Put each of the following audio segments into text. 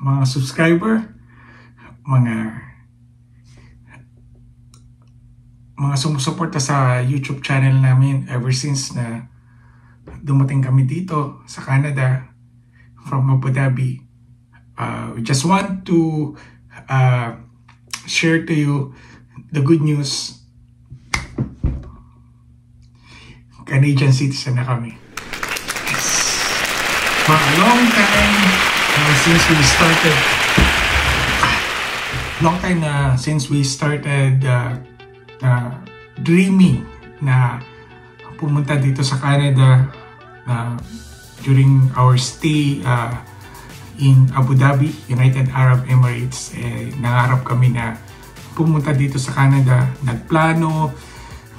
mga subscriber, mga sumusuporta sa YouTube channel namin ever since na dumating kami dito sa Canada from Abu Dhabi. We just want to share to you the good news. Canadian citizen na kami. Yes. For a long time since we started dreaming na pumunta dito sa Canada during our stay in Abu Dhabi, United Arab Emirates. Nangarap kami na pumunta dito sa Canada, nagplano,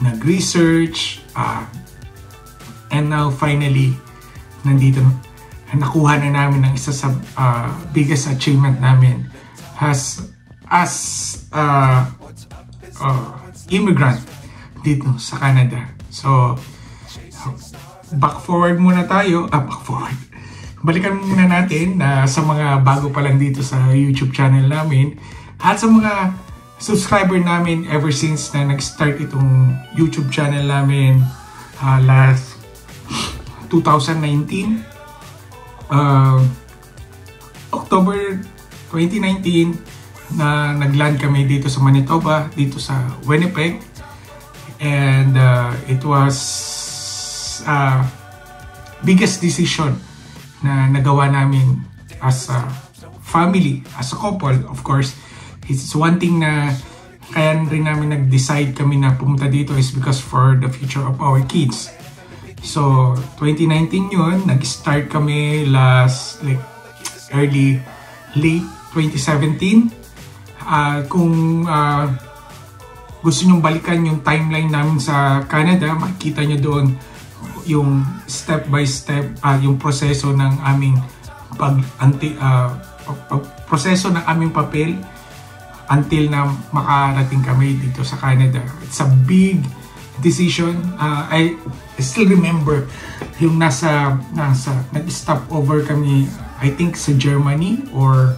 nag-research, and now finally nandito, nakuha na namin ang isa sa biggest achievement namin as immigrant dito sa Canada. So back forward muna tayo, balikan muna natin sa mga bago pa lang dito sa YouTube channel namin at sa mga subscriber namin ever since na nag-start itong YouTube channel namin last 2019, October 2019 na nagland kami dito sa Manitoba, dito sa Winnipeg, and it was biggest decision na nagawa namin as a family, as a couple. Of course, it's one thing na kaya rin namin nag-decide kami na pumunta dito is because for the future of our kids. So 2019 yun, nag-start kami late 2017. Kung gusto nyong balikan yung timeline namin sa Canada, makikita nyo doon yung step by step yung proseso ng aming proseso ng aming papel until na makarating kami dito sa Canada. It's a big decision. I still remember yung nag-stop over kami, I think sa Germany or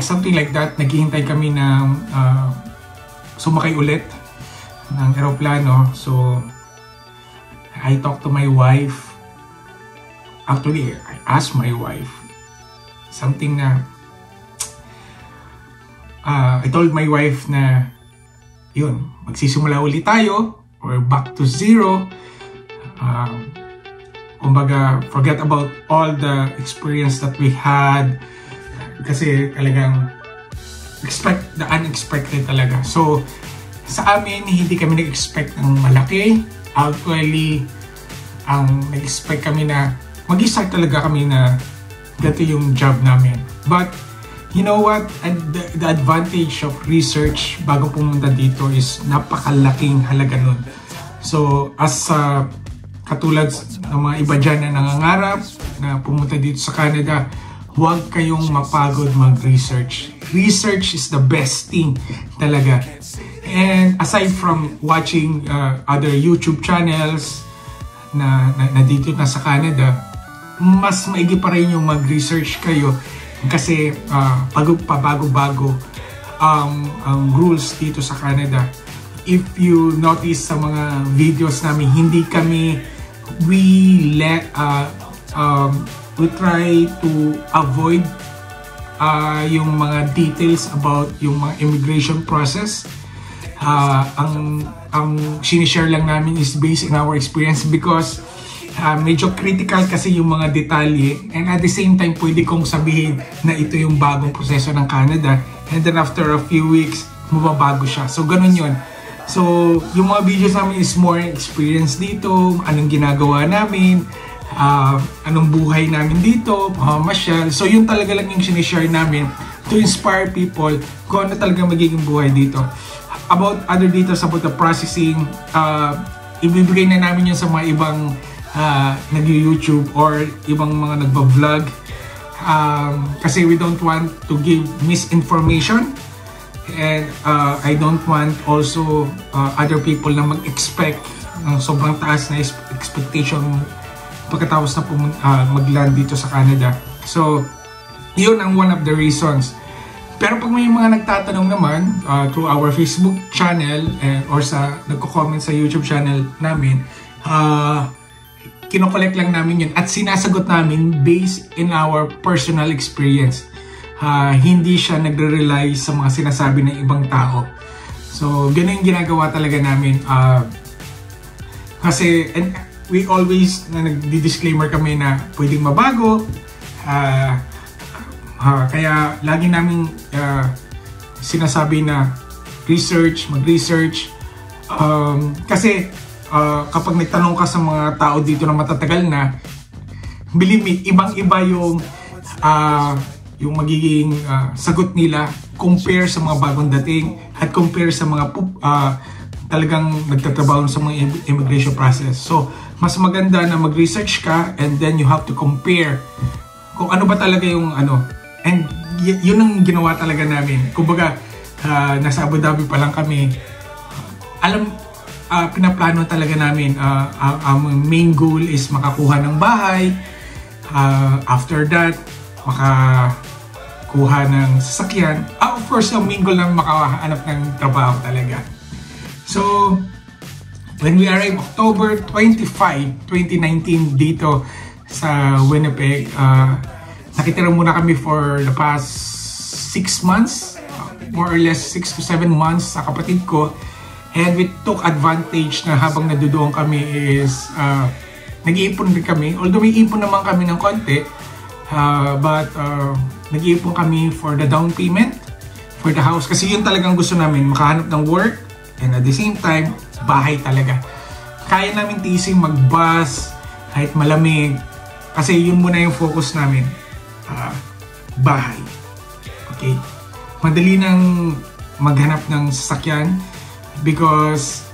something like that. Naghihintay kami ng sumakay ulit ng aeroplano. So I talked to my wife. Actually, I asked my wife something na I told my wife na yun, magsisimula ulit tayo, or back to zero. Kumbaga, forget about all the experience that we had, kasi talagang expect the unexpected talaga. So sa amin, hindi kami nag-expect ng malaki. Actually, ang nag-expect kami na mag-start talaga kami na ganito yung job namin. But you know what? The advantage of research bago pumunta dito is napakalaking halaga nun. So as katulad ng mga iba dyan na nangangarap na pumunta dito sa Canada, huwag kayong mapagod mag-research. Research is the best thing talaga. And aside from watching other YouTube channels na dito na sa Canada, mas maigi pa rin yung mag-research kayo kasi pabago-bago ang rules dito sa Canada. If you notice sa mga videos namin, we try to avoid yung mga details about yung mga immigration process. Ang sinishare lang namin is based on our experience because medyo critical kasi yung mga detalye, and at the same time pwede kong sabihin na ito yung bagong proseso ng Canada, and then after a few weeks mababago siya. So ganun yun. So yung mga videos namin is more experience dito, anong ginagawa namin, anong buhay namin dito, masyal. So yun talaga lang yung sinishare namin to inspire people kung ano talaga magiging buhay dito. About other details about the processing, ibibigay na namin yun sa mga ibang nag-YouTube or ibang mga nagba-vlog, kasi we don't want to give misinformation, and I don't want also other people na mag-expect ng sobrang taas na expectation pagkatapos na mag-land dito sa Canada. So Yun ang one of the reasons. Pero pag may mga nagtatanong naman through our Facebook channel or sa nagko-comment sa YouTube channel namin, kinokollect lang namin yun at sinasagot namin based in our personal experience. Hindi siya nagre-rely sa mga sinasabi ng ibang tao. So, ganun yung ginagawa talaga namin. Kasi, and we always nag-disclaimer kami na pwedeng mabago. Kaya lagi namin sinasabi na mag-research. Kasi kapag nagtanong ka sa mga tao dito na matatagal na, believe me, ibang-iba yung magiging sagot nila compare sa mga bagong dating at compare sa mga talagang nagtatrabaho sa mga immigration process. So, mas maganda na mag-research ka and then you have to compare kung ano ba talaga yung and yun ang ginawa talaga namin. Kumbaga, nasa Abu Dhabi pa lang kami. Pinaplano talaga namin. Ang main goal is makakuha ng bahay. After that, makakuha ng sasakyan. Of course, ang main goal na makahanap ng trabaho talaga. So, when we arrived October 25, 2019 dito sa Winnipeg, nakitira muna kami for the past 6 months, more or less 6 to 7 months sa kapatid ko. And we took advantage na habang nadudoon kami is nag-iipon din kami. Although may ipon naman kami ng konti, but nag-iipon kami for the down payment for the house. Kasi yun talagang gusto namin, makahanap ng work and at the same time, bahay talaga. Kaya namin tising mag-bus kahit malamig kasi yun muna yung focus namin. Bahay. Okay? Madali nang maghanap ng sasakyan because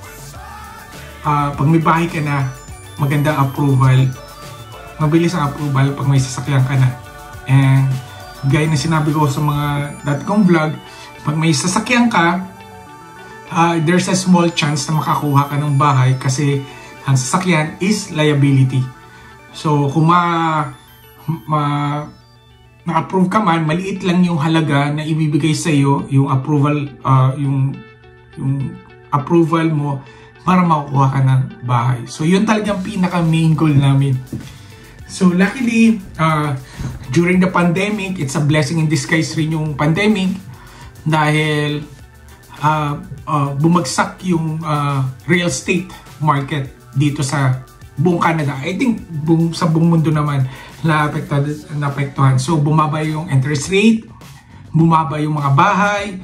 pag may bahay ka na, maganda approval. Mabilis ang approval pag may sasakyan ka na. And gaya na sinabi ko sa mga .com vlog, pag may sasakyan ka, there's a small chance na makakuha ka ng bahay kasi ang sasakyan is liability. So kung na-approve ka man, maliit lang yung halaga na ibibigay sa iyo, yung approval yung approval mo para makukuha ka ng bahay. So yun talagang pinaka main goal namin. So luckily, during the pandemic, it's a blessing in disguise rin yung pandemic dahil bumagsak yung real estate market dito sa buong Canada. I think sa buong mundo naman naapektuhan. So bumaba yung interest rate, bumaba yung mga bahay,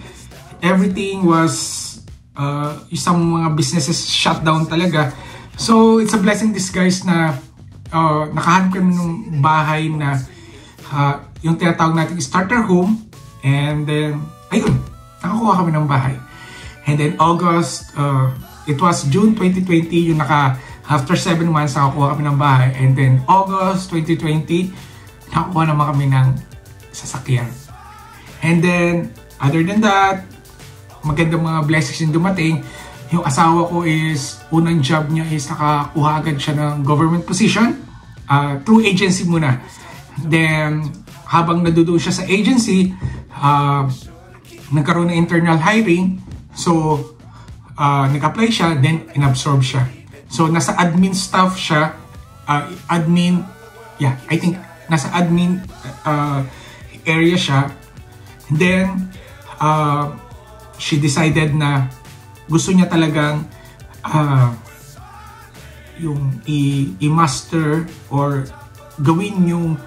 everything was isang mga businesses shut down talaga. So it's a blessing disguise na nakahanap kami ng bahay na yung tinatawag natin starter home, and then ayun, nakakuha kami ng bahay. And then August, it was June 2020 yung after 7 months nakakuha kami ng bahay, and then August 2020 nakakuha naman kami ng sasakyan. And then other than that, magandang mga blessings yung dumating. Yung asawa ko is, unang job niya is nakakuha agad siya ng government position through agency muna. Then habang nadudoon siya sa agency, nagkaroon ng internal hiring. So nag-apply siya, then inabsorb siya. So nasa admin staff siya, I think nasa admin area siya. And then she decided na gusto niya talagang yung i-master or gawin yung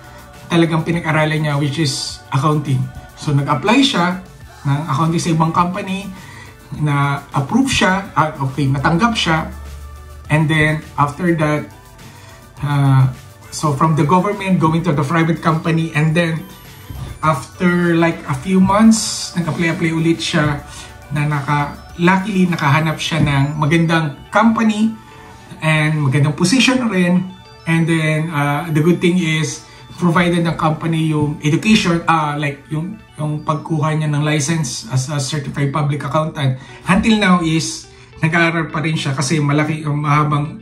talagang pinag-aralan niya, which is accounting. So nag-apply siya ng accounting sa ibang company, na approve siya, natanggap siya. And then after that, so from the government going to the private company, and then after like a few months, nag-apply ulit siya na luckily nakahanap siya ng magandang company and magandang position rin. And then the good thing is, provided ng company yung education, like yung pagkuha niya ng license as a certified public accountant. Until now is nag-aaral pa rin siya kasi malaki, mahabang,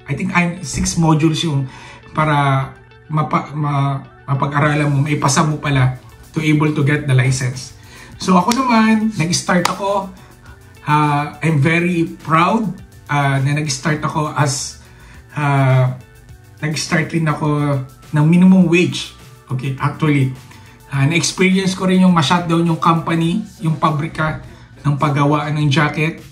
I think 6 modules yung para mapag-aralan mo, maipasa mo pala to able to get the license. So ako naman, nag-start ako, I'm very proud na nag-start ako as, nag-start rin ako ng minimum wage. Okay, actually, na-experience ko rin yung ma-shutdown yung company, yung pabrika ng paggawaan ng jacket.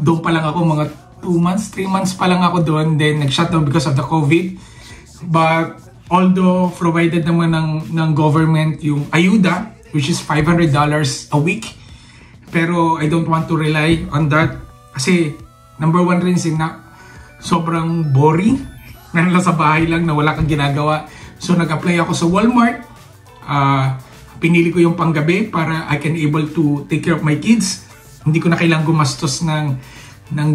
Doon pa lang ako, mga 2 months, 3 months pa lang ako doon, then nag-shutdown because of the COVID. But although provided naman ng government yung ayuda, which is $500 a week, pero I don't want to rely on that kasi number one rin na sobrang boring na nila sa bahay lang na wala kang ginagawa. So nag-apply ako sa Walmart, pinili ko yung panggabi para I can able to take care of my kids. Hindi ko na kailangang gumastos ng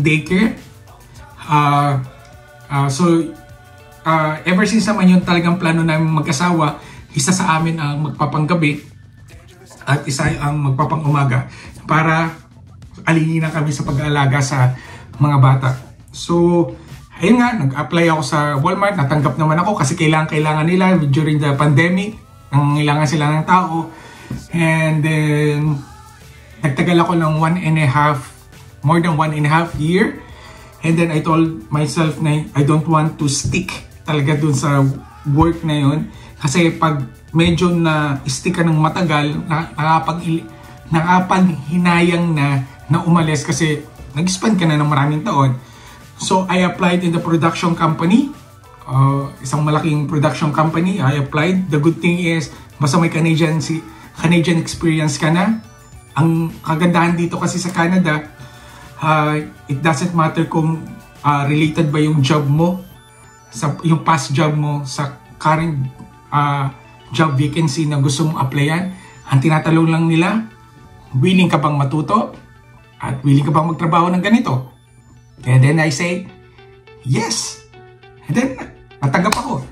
daycare. Ever since naman yun talagang plano namin mag-asawa, isa sa amin ang magpapanggabi at isa ang magpapang-umaga para alingin na kami sa pag-aalaga sa mga bata. So, ayun nga, nag-apply ako sa Walmart, natanggap naman ako kasi kailangan nila during the pandemic, nangangailangan sila ng tao. And then, nagtagal ako ng more than 1.5 year. And then I told myself na I don't want to stick talaga dun sa work na yun. Kasi pag medyo na-stick ka ng matagal, nakapaghinayang na umalis kasi nag-spend ka na ng maraming taon. So I applied in the production company. Isang malaking production company. I applied. The good thing is, basta may Canadian experience ka na. Ang kagandahan dito kasi sa Canada, it doesn't matter kung related ba yung job mo, yung past job mo sa current job vacancy na gusto mong applyan. Ang tinatanong lang nila, willing ka bang matuto at willing ka bang magtrabaho ng ganito? And then I say, yes. And then natanggap ako.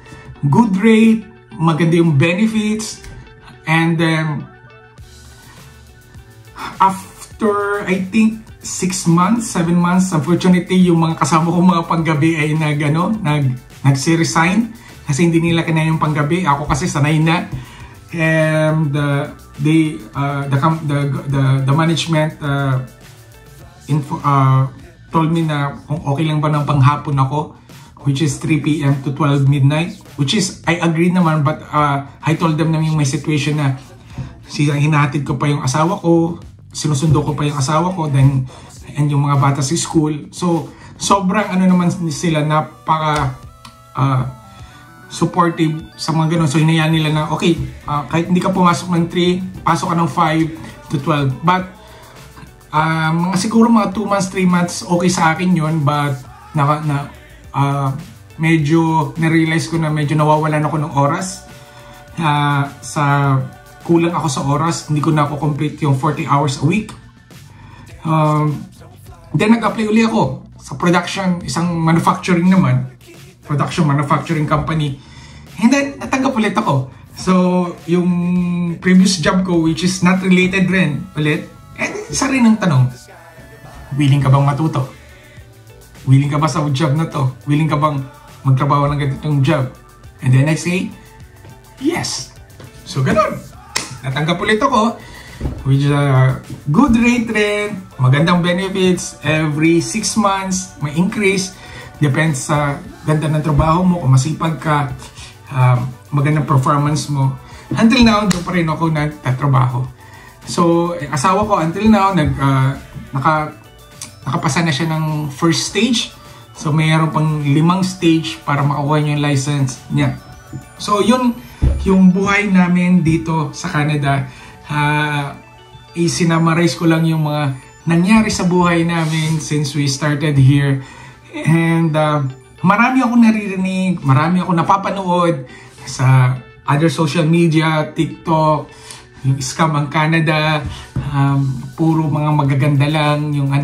Good rate, maganda yung benefits, and then after I think 6 months, 7 months, unfortunately, yung mga kasama ko mga panggabi ay nagsi-resign kasi hindi nila kinaya yung panggabi. Ako kasi sanay na. And the management told me na kung okay lang ba ng panghapon ako, which is 3 p.m. to 12 midnight, which is I agreed naman, but I told them na yung may situation na hinahatid ko pa yung asawa ko, sinusundo ko pa yung asawa ko, then and yung mga bata sa school. So sobrang naman sila, napaka supportive sa mga ganun. So hinayaan nila na okay, kahit hindi ka pumasok ng 3, pasok ka ng 5 to 12. But mga siguro mga 2 months, 3 months okay sa akin yun, but medyo na-realize ko na medyo nawawalan ako ng oras. Kulang ako sa oras, hindi ko na ako complete yung 40 hours a week. Then nag-apply uli ako sa production, isang manufacturing company. And then natanggap ulit ako. So yung previous job ko, which is not related rin ulit, and isa rin ang tanong, willing ka bang matuto? Willing ka ba sa job na to? Willing ka bang magtrabaho ng ganitong job? And then I say, yes. So ganun. Natanggap ulit ako, which is a good rate rin, magandang benefits, every 6 months may increase, depends sa ganda ng trabaho mo, kung masipag ka, magandang performance mo. Until now, doon pa rin ako nagtatrabaho. So, asawa ko until now, nakapasa na siya ng first stage, so mayroon pang 5 stage para makuha niya yung license niya. So, yun yung buhay namin dito sa Canada. Isinamarize ko lang yung mga nangyari sa buhay namin since we started here. And marami akong naririnig, marami akong napapanood sa other social media, TikTok, yung Scam ang Canada, puro mga magaganda lang, yung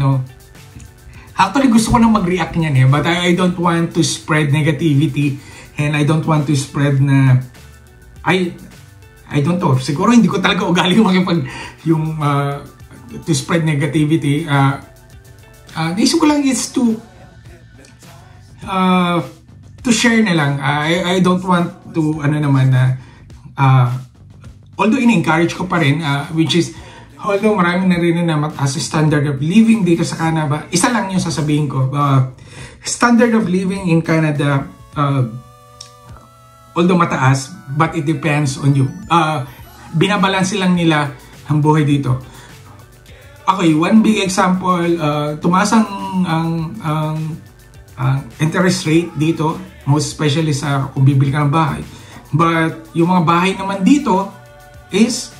Actually, gusto ko nang mag-react niyan but I don't want to spread negativity, and I don't want to spread na I don't know, siguro hindi ko talaga ugali to spread negativity. Naisip ko lang is to share na lang. I don't want to ano naman na although in-encourage ko pa rin, which is although maraming narinig na mataas standard of living dito sa Canada, isa lang yung sasabihin ko. Standard of living in Canada, although mataas, but it depends on you. Binabalanse lang nila ang buhay dito. Okay, one big example, tumaas ang interest rate dito, most especially sa kung bibili ka ng bahay. But yung mga bahay naman dito is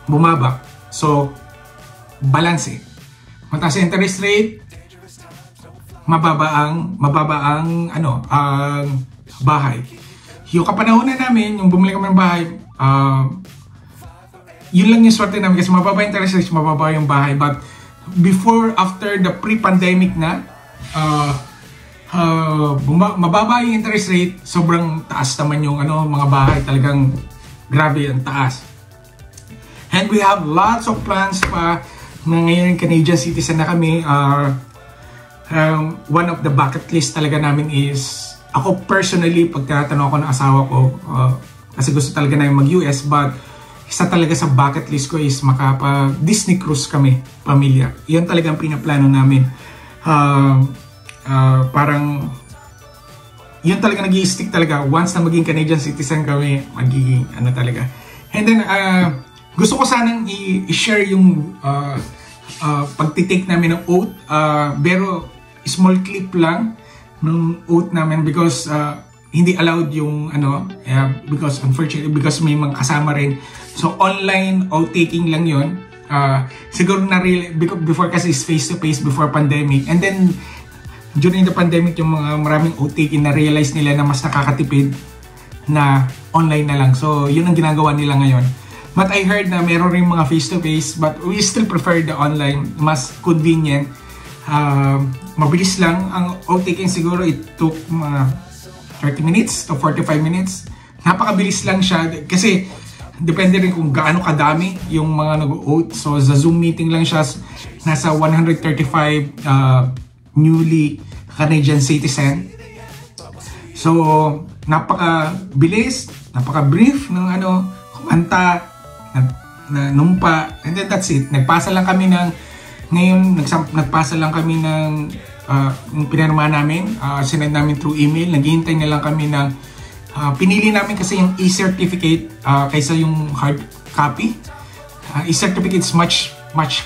bumaba. So, balance. Mataas ang interest rate, mababa ang bahay. Yung kapanahonan namin, yung bumili kami ng bahay, yun lang yung swerte namin kasi mababa yung interest rate, mababa yung bahay. But before, after the pre-pandemic na, mababa yung interest rate, sobrang taas naman yung mga bahay, talagang grabe ang taas. And we have lots of plans pa na ngayon Canadian citizen na kami. One of the bucket list talaga namin is, ako personally, pagkatanong ako ng asawa ko, kasi gusto talaga namin mag-US, but isa talaga sa bucket list ko is makapa-Disney cruise kami, pamilya. Yan talagang pinaplano namin. Parang, yun talaga nag-i-stick talaga. Once na maging Canadian citizen kami, magiging talaga. And then, gusto ko sanang i-share yung pagtitake namin ng oath, pero small clip lang ng oath namin because hindi allowed yung because unfortunately, because may mga kasama rin. So online oath taking lang yun. Siguro before kasi is face to face before pandemic, and then during the pandemic yung mga maraming oath taking na realize nila na mas nakakatipid na online na lang. So yun ang ginagawa nila ngayon. But I heard na meron rin mga face-to-face, but we still prefer the online, mas convenient. Mabilis lang. Ang oath-taking siguro it took 30 minutes to 45 minutes. Napakabilis lang siya kasi depende rin kung gaano kadami yung mga nag-oath. So sa Zoom meeting lang siya, nasa 135 newly Canadian citizen. So napakabilis, napaka-brief ng kumanta, numpa, and then that's it. Nagpasa lang kami ng yung pinirma namin, sinend namin through email. Naghihintay na lang kami ng pinili namin kasi yung e-certificate kaysa yung hard copy. E-certificate is much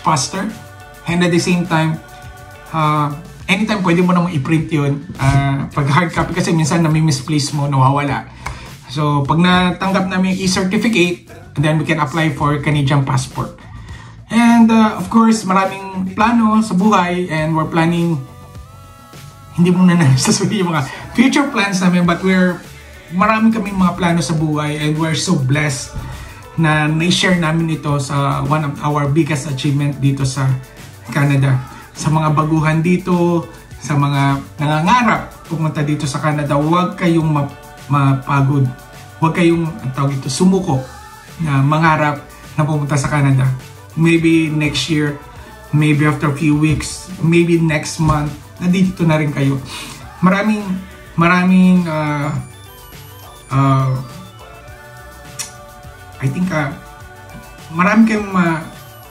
faster, and at the same time anytime pwede mo namang i-print yun. Pag hard copy kasi minsan nami-misplace mo, nawawala. So pag natanggap namin yung e-certificate, then we can apply for Canadian passport. And of course, maraming plano sa buhay, and we're planning, hindi muna nasasabihin yung mga future plans namin, but marami kaming mga plano sa buhay, and we're so blessed na na-share namin ito sa one of our biggest achievement dito sa Canada. Sa mga baguhan dito, sa mga nangangarap pumunta dito sa Canada, huwag kayong mapagod. Huwag kayong sumuko na mangarap na pumunta sa Canada. Maybe next year, maybe after a few weeks, maybe next month, nandito na rin kayo. Maraming I think marami kayong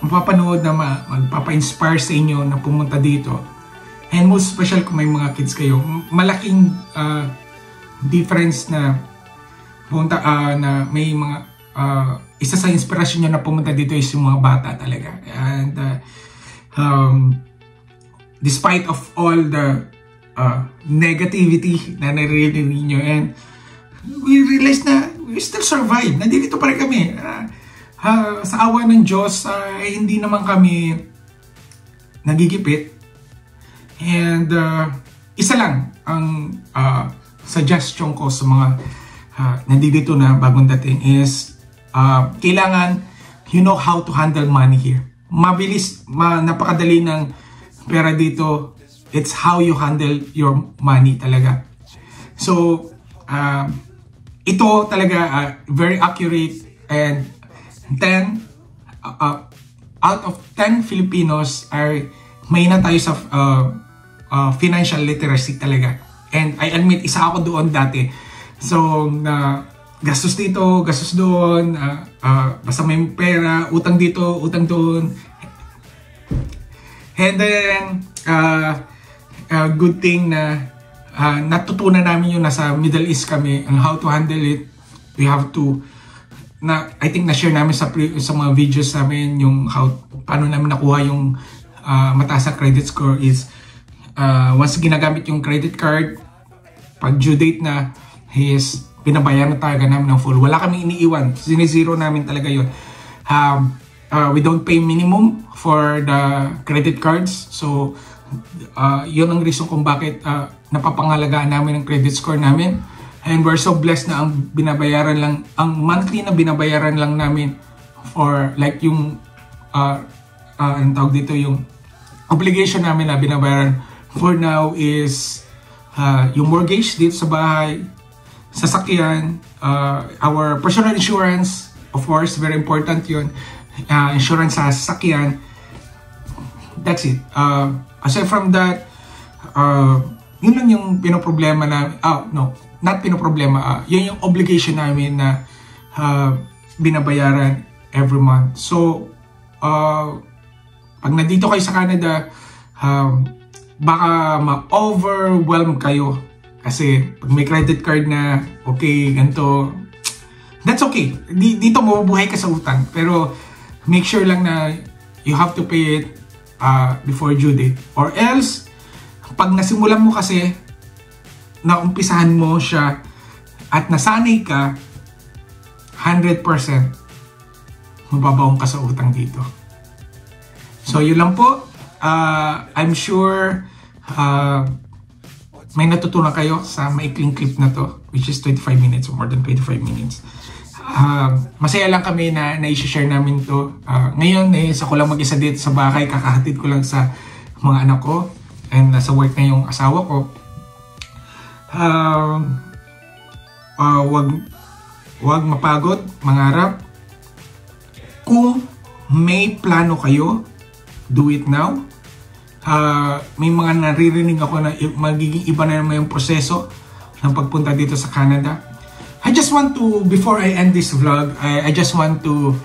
mapapanood na magpapa-inspire sa inyo na pumunta dito. And most special kung may mga kids kayo, malaking difference na pumunta na may mga isa sa inspirasyon nyo na pumunta dito is yung mga bata talaga. And despite of all the negativity na naririnig ninyo, and we realize na we still survive. Nandito pa rin kami. Sa awa ng Diyos, hindi naman kami nagigipit. And isa lang ang suggestion ko sa mga nandito na bagong dating is kailangan you know how to handle money here. Mabilis, napakadali ng pera dito. It's how you handle your money talaga. So, ito talaga very accurate, and 10 out of 10 Filipinos may na tayo sa financial literacy talaga. And I admit, isa ako doon dati. So, gastos dito, gastos doon, basta may pera, utang dito, utang doon. And then, good thing na natutunan namin yung nasa Middle East kami and how to handle it. We have to, I think na-share namin sa mga videos namin yung paano namin nakuha yung mataas na credit score is once ginagamit yung credit card, pag due date na, binabayaran na talaga namin ng full. Wala kami iniiwan. Sinizero namin talaga yun. We don't pay minimum for the credit cards. So, yun ang reason kung bakit napapangalagaan namin ang credit score namin. And we're so blessed na ang binabayaran lang, ang monthly na binabayaran lang namin for like yung, ang tawag dito, yung obligation namin na binabayaran for now is yung mortgage dito sa bahay, sasakyan, our personal insurance, of course, very important yun. Insurance sa sasakyan. That's it. Aside from that, yun lang yung pinoproblema na, no, not pinoproblema, yun yung obligation namin na binabayaran every month. So, pag nandito kayo sa Canada, baka ma-overwhelm kayo. Kasi pag may credit card na, okay, ganito, that's okay. Dito mabubuhay ka sa utang. Pero make sure lang na you have to pay it before due date. Or else, pag nasimulan mo kasi, naumpisahan mo siya at nasanay ka, 100% mababaong ka sa utang dito. So yun lang po. I'm sure may natutunan kayo sa maikling clip na to, which is 25 minutes or more than 25 minutes. Masaya lang kami na i-share namin to. Ngayon, sa ko lang mag-isa dito sa bahay, kakahatid ko lang sa mga anak ko and nasa work na yung asawa ko. Wag mapagod, mangarap. Kung may plano kayo, do it now. May mga naririnig ako na magiging iba na naman yung proseso ng pagpunta dito sa Canada. I just want to, before I end this vlog, I just want to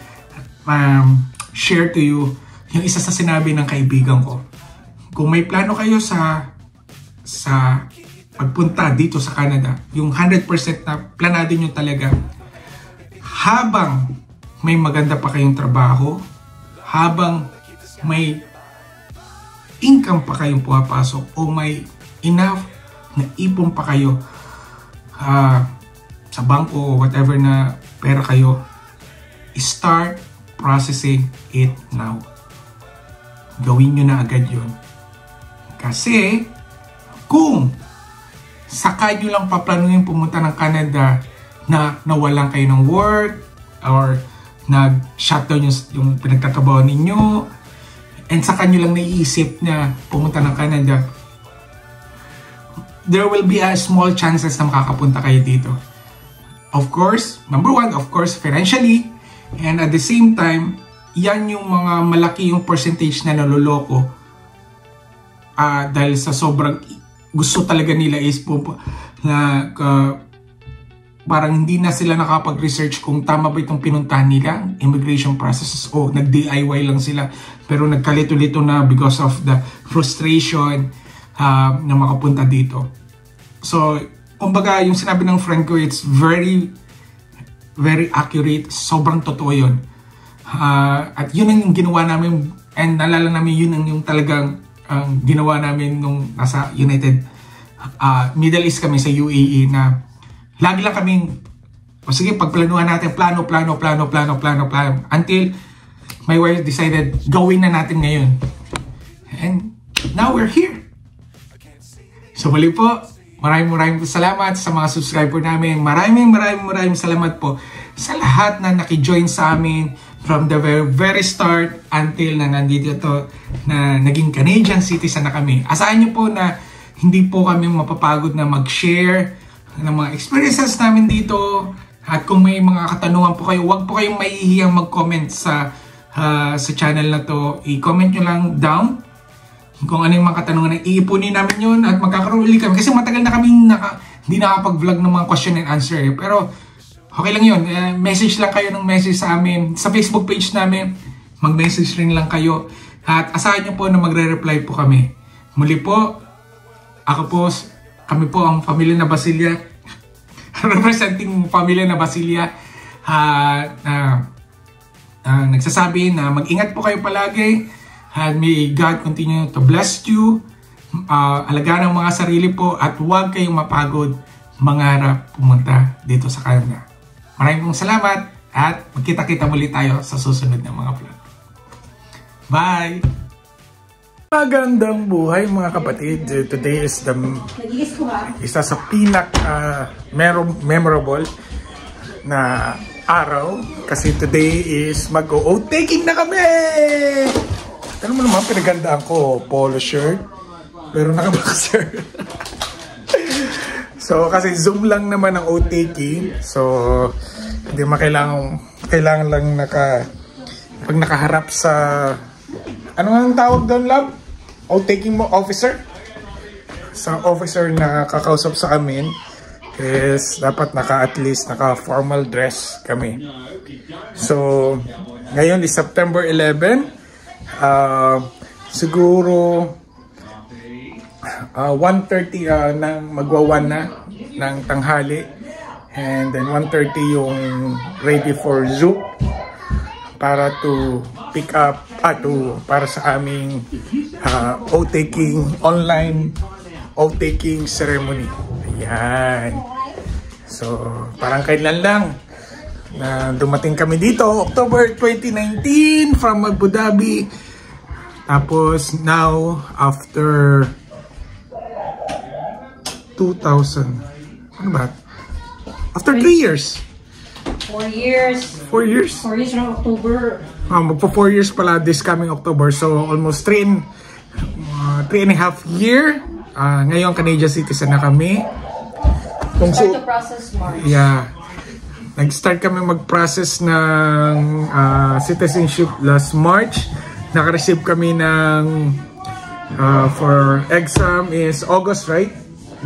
share to you yung isa sa sinabi ng kaibigan ko. Kung may plano kayo sa pagpunta dito sa Canada, yung 100% na planado nyo talaga, habang may maganda pa kayong trabaho, habang may income pa kayong pumapasok o may enough na ipon pa kayo sa bangko o whatever na pera kayo, start processing it now. Gawin nyo na agad yun. Kasi kung saka nyo lang paplanuhin pumunta ng Canada na nawalan kayo ng work or nag-shutdown yung pinagtatrabaho ninyo, and saka nyo lang naiisip na pumunta ng Canada, there will be a small chances na makakapunta kayo dito. Of course, number one, of course, financially, and at the same time, yan yung mga malaki yung percentage na naloloko dahil sa sobrang gusto talaga nila is na parang hindi na sila nakapag-research kung tama ba itong pinuntahan nila, immigration processes, o nag-DIY lang sila pero nagkalito-lito na because of the frustration na makapunta dito. So, kumbaga yung sinabi ng friend ko, it's very, very accurate, sobrang totoo yun. At yun ang yung ginawa namin, and nalala namin yun ang yung talagang ginawa namin nung nasa Middle East kami sa UAE, na lagi lang kaming, sige, pagplanuhan natin, plano, until my wife decided, gawin na natin ngayon. And now we're here. So muli po, maraming salamat sa mga subscriber namin. Maraming salamat po sa lahat na nakijoin sa amin from the very start until na nandito to, na naging Canadian citizen na kami. Asahan nyo po na hindi po kami mapapagod na mag-share ng mga experiences namin dito. At kung may mga katanungan po kayo, huwag po kayong mahihiyang mag-comment sa channel na to. I-comment nyo lang down kung ano yung mga katanungan na iipunin namin yun at magkakaroon ulit kami. Kasi matagal na kami hindi nakapag-vlog ng mga question and answer. Pero okay lang yun. Message lang kayo ng message sa amin. Sa Facebook page namin, mag-message rin lang kayo. At asahan nyo po na magre-reply po kami. Muli po, kami po ang Pamilya na Basilia. Representing Pamilya na Basilia. Nagsasabi na mag-ingat po kayo palagi. And may God continue to bless you. Alagaan ang mga sarili po at huwag kayong mapagod mangarap pumunta dito sa Canada. Maraming salamat at magkita-kita muli tayo sa susunod na mga vlog. Bye! Magandang buhay mga kapatid. Today is the isa sa memorable na araw kasi today is mag-oath taking na kami! Alam mo naman, pinagandaan ko polo shirt pero naka-boxer. So, kasi Zoom lang naman ang oath taking. So, hindi kailangan lang pag nakaharap sa, ano ang tawag doon, love? Oath taking mo, officer? Sa officer na kakausap sa amin is dapat at least naka-formal dress kami. So, ngayon is September 11. Siguro 1:30 nang magwa-1 na ng tanghali, and then 1:30 yung ready for Zoom para to pick up para sa aming oath taking, online oath taking ceremony. Ayan. So parang kailan lang na dumating kami dito, October 2019 from Abu Dhabi. Tapos now after 2000. Ano ba? After 3 years. 4 years. 4 years? 4 years from October. Magpo 4 years pala this coming October. So almost 3.5 year. Ngayon Canadian citizen na kami. Start the process March. Yeah. Nag-start kami mag-process ng citizenship last March. Naka-receive kami ng for exam is August, right?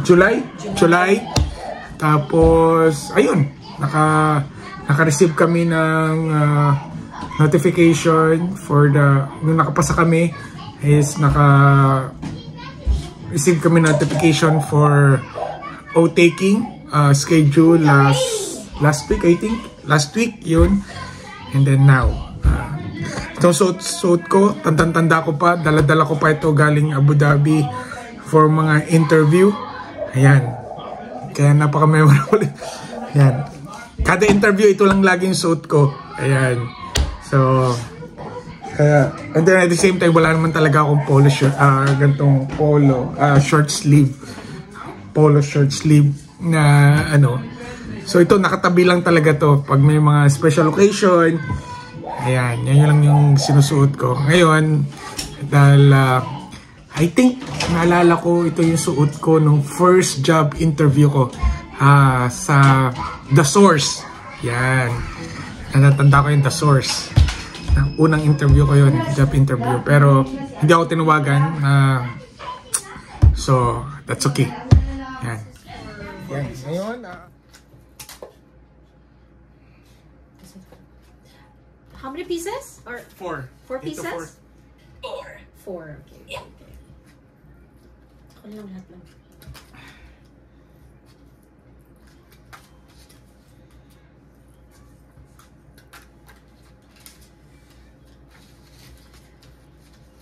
July. Tapos ayun, naka-receive kami ng notification for nung nakapasa kami is receive kami notification for oath taking schedule last week, I think. Last week yun. And then now itong suot ko, tanda ko pa, dala-dala ko pa ito galing Abu Dhabi for mga interview. Ayan. Kaya napaka-memorable. Ayan. Kada interview, ito lang laging suot ko. Ayan. So, and then at the same time, wala naman talaga akong polo shirt, gantong polo, short sleeve. Polo short sleeve na ano. So, ito, nakatabi lang talaga to pag may mga special occasion. Ayan. Yan lang yung sinusuot ko. Ngayon, dahil I think, naalala ko, ito yung suot ko nung first job interview ko sa The Source. Yan. Natanda ko yung The Source. Unang interview ko yun, job interview. Pero, hindi ako tinawagan. So, that's okay. Yan. Yan. Ngayon, How many pieces? Or 4. 4 pieces? 4. 4. Okay. Yeah. Ako lang lahat lang.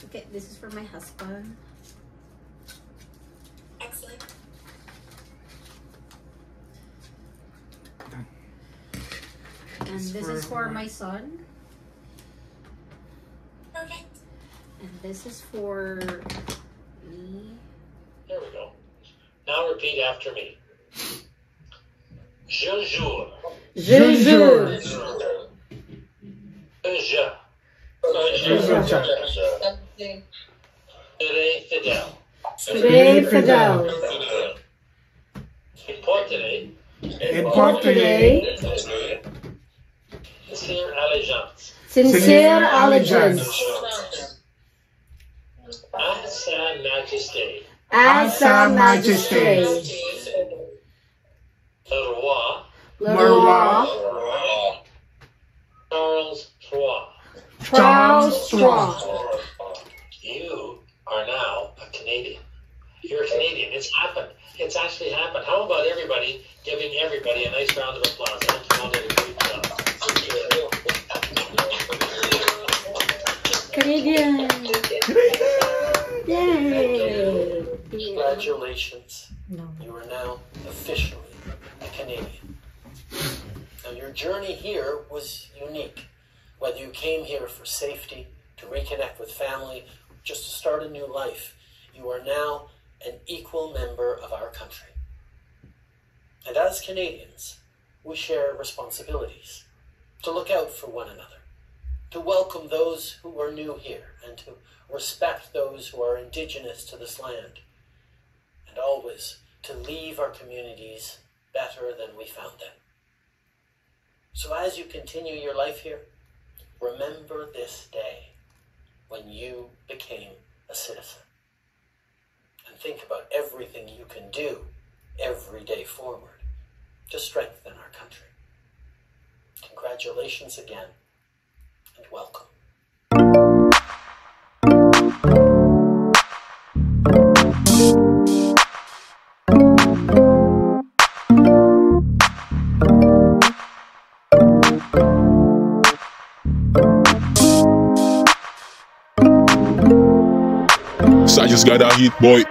Okay, this is for my husband. Excellent. And this is for my son. Perfect. And this is for me. There we go. Now repeat after me. Je jure. Je jure. Serai fidèle. Serai fidèle. Et porterai Sincere allegiance. À sa majesté. À sa majesté. Le roi. Leroy. Charles Trois. Charles Strong. You are now a Canadian. You're a Canadian. It's happened. It's actually happened. How about everybody giving everybody a nice round of applause? Come on, everybody. Canadian. Yay. Congratulations. No. You are now officially a Canadian. Now, your journey here was unique. Whether you came here for safety, to reconnect with family, just to start a new life, you are now an equal member of our country. And as Canadians, we share responsibilities to look out for one another, to welcome those who are new here, and to respect those who are Indigenous to this land, and always to leave our communities better than we found them. So as you continue your life here, remember this day when you became a citizen. And think about everything you can do every day forward to strengthen our country. Congratulations again, and welcome. So I just got a hit, boy.